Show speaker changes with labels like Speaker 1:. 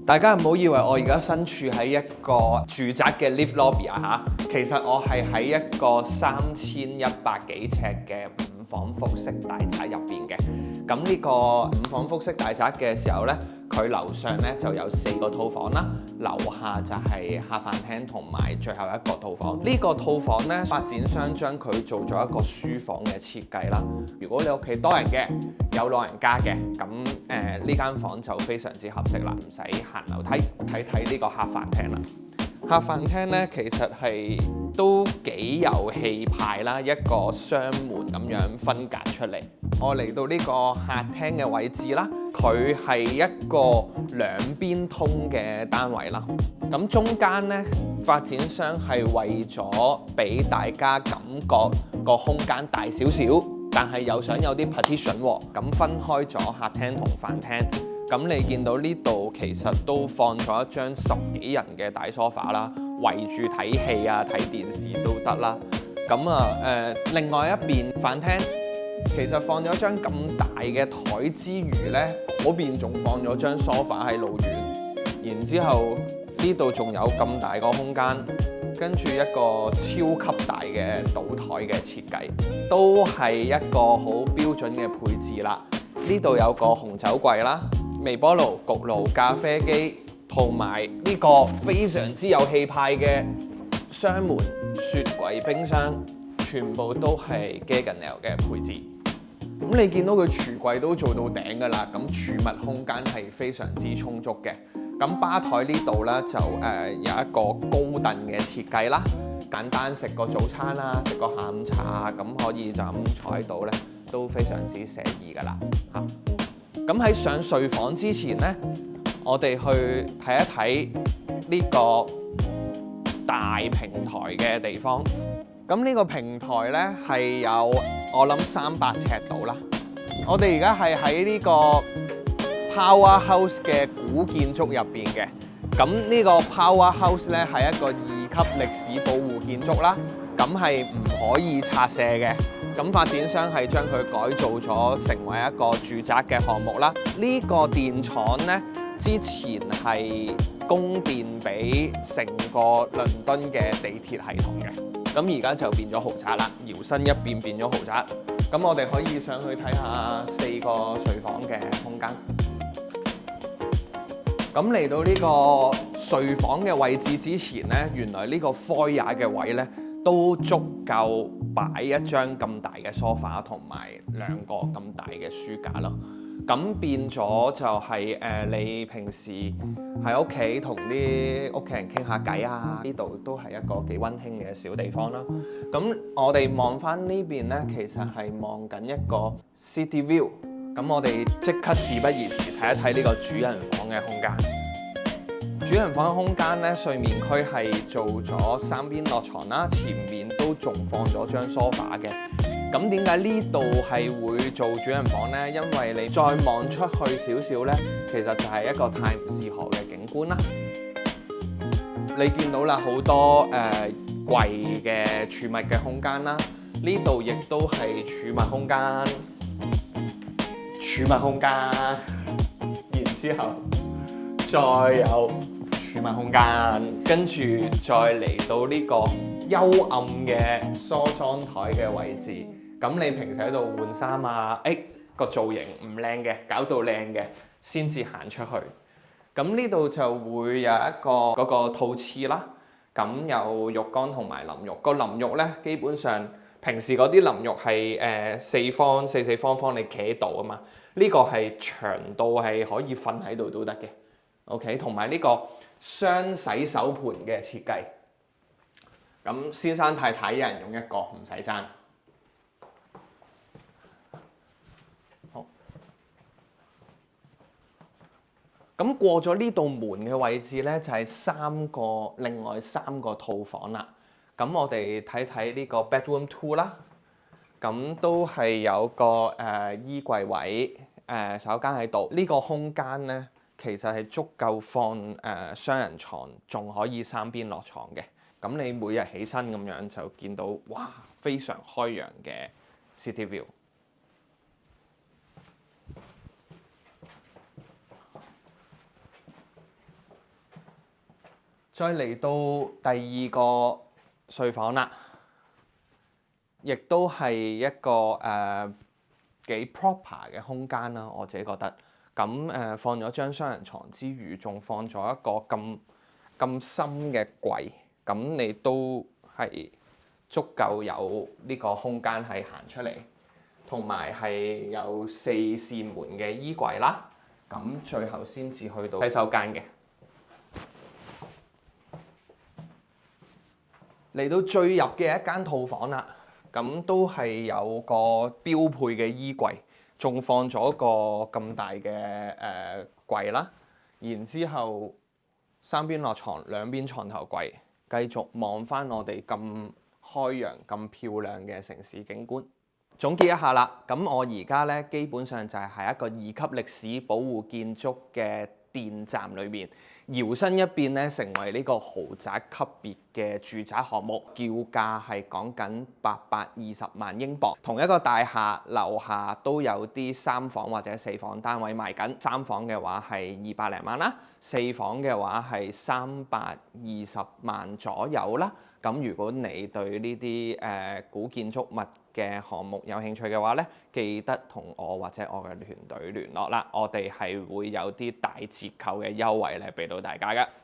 Speaker 1: 大家唔好以為我而家身處喺一個住宅嘅 lift lobby 啊嚇，其實我係喺一個3100幾尺嘅5房複式大宅入邊嘅。咁呢個5房複式大宅嘅時候呢，佢樓上呢就有4個套房啦，樓下就係客飯廳同埋最後一個套房。呢個套房呢，發展商將佢做咗一個書房嘅設計啦。如果你屋企多人嘅，有老人家嘅，咁呢間房就非常之合適啦，唔使行樓梯。睇睇呢個客飯廳啦。客飯廳呢，其實係都幾有氣派啦，一個雙門咁樣分隔出嚟。我嚟到呢個客廳嘅位置啦，佢係一個兩邊通嘅單位啦。咁中間呢，發展商係為咗俾大家感覺個空間大少少，但係又想有啲 partition 喎，咁分開咗客廳同飯廳。咁你見到呢度其實都放咗一張10幾人嘅大梳化啦，圍住睇戲啊、睇電視都得啦。咁另外一邊飯廳其實放咗張咁大嘅台之餘呢，嗰邊仲放咗張梳化喺路遠，然之後呢度仲有咁大個空間，跟住一個超級大嘅賭台嘅設計，都係一個好標準嘅配置啦。呢度有個紅酒櫃啦、微波爐、焗爐、咖啡機，同埋呢個非常之有氣派嘅雙門雪櫃、冰箱，全部都係 Gaggenau 嘅配置。咁你見到佢櫥櫃都做到頂㗎啦，咁儲物空間係非常之充足嘅。咁吧台呢度呢，就有一個高凳嘅設計啦，簡單食個早餐啦，食個下午茶咁可以就咁坐喺度呢，都非常之寫意㗎啦嚇。咁喺上睡房之前呢，我哋去睇一睇呢個大平台嘅地方。咁呢個平台呢，係有我諗300尺度啦。我哋而家係喺呢個 Powerhouse 嘅古建築入邊嘅。咁呢個 Powerhouse 呢，係一個2級歷史保護建築啦，咁係唔可以拆卸嘅。咁發展商係將佢改造咗成為一個住宅嘅項目啦。呢個電廠呢，之前係供電俾成個倫敦嘅地鐵系統嘅。咁而家就變咗豪宅啦，搖身一變變咗豪宅。咁我哋可以上去睇下4個睡房嘅空間。咁嚟到呢個睡房嘅位置之前呢，原來呢個 foyer 嘅位呢，都足夠擺一張咁大嘅梳化同埋2個咁大嘅書架咯。咁變咗就係你平時喺屋企同啲屋企人傾下偈啊，呢度都係一個幾溫馨嘅小地方啦。咁我哋望翻呢邊呢，其實係望緊一個 city view。咁我哋即刻事不宜遲睇一睇呢個主人房嘅空間。主人房嘅空間呢，睡眠區係做咗3邊落床啦，前面都仲放咗張梳化嘅。咁點解呢度係會做主人房呢？因為你再望出去少少呢，其實就係一個泰晤士河嘅景觀啦。你見到啦，好多櫃嘅儲物嘅空間啦，呢度亦都係儲物空間，然之後再有儲物空間，跟住再嚟到呢個幽暗嘅梳妝台嘅位置。咁你平時喺度換衫啊，個造型唔靚嘅，搞到靚嘅先至行出去。咁呢度就會有一個嗰個套廁啦，咁有浴缸同埋淋浴。個淋浴呢，基本上平時嗰啲淋浴係四四方方你企喺度啊嘛，呢個係長度係可以瞓喺度都得嘅。OK， 同埋呢個雙洗手盤嘅設計。咁先生太太一人用一個，唔使爭。好。咁過咗呢道門嘅位置呢，就係另外3個套房啦。咁我哋睇睇呢個 bedroom 2啦。咁都係有個衣櫃位、洗手間喺度。呢個空間呢，其實係足夠放雙人床，仲可以3邊落床嘅。咁你每日起身咁樣就見到，哇，非常開揚嘅 city view。再嚟到第二個睡房啦，亦都係一個幾 proper 嘅空間啦，我自己覺得。咁放咗張雙人床之餘，仲放咗一個咁深嘅櫃，咁你都係足夠有呢個空間係行出嚟，同埋係有4扇門嘅衣櫃啦。咁最後先至去到洗手間嘅。嚟到最入嘅一間套房啦，咁都係有個標配嘅衣櫃，仲放咗個咁大嘅櫃啦。然之後三邊落床，兩邊床頭櫃，繼續望翻我哋咁開揚、咁漂亮嘅城市景觀。總結一下啦，咁我而家咧基本上就係喺一個2級歷史保護建築嘅電站裏面，搖身一變咧成為呢個豪宅級別嘅住宅項目，叫價係講緊820萬英鎊。同一個大廈樓下都有啲3房或者4房單位賣緊，3房嘅話係200零萬啦，4房嘅話係320萬左右啦。咁如果你對呢啲古建築物嘅項目有興趣嘅話咧，記得同我或者我嘅團隊聯絡啦，我哋係會有啲大折扣嘅優惠咧俾到大家嘅。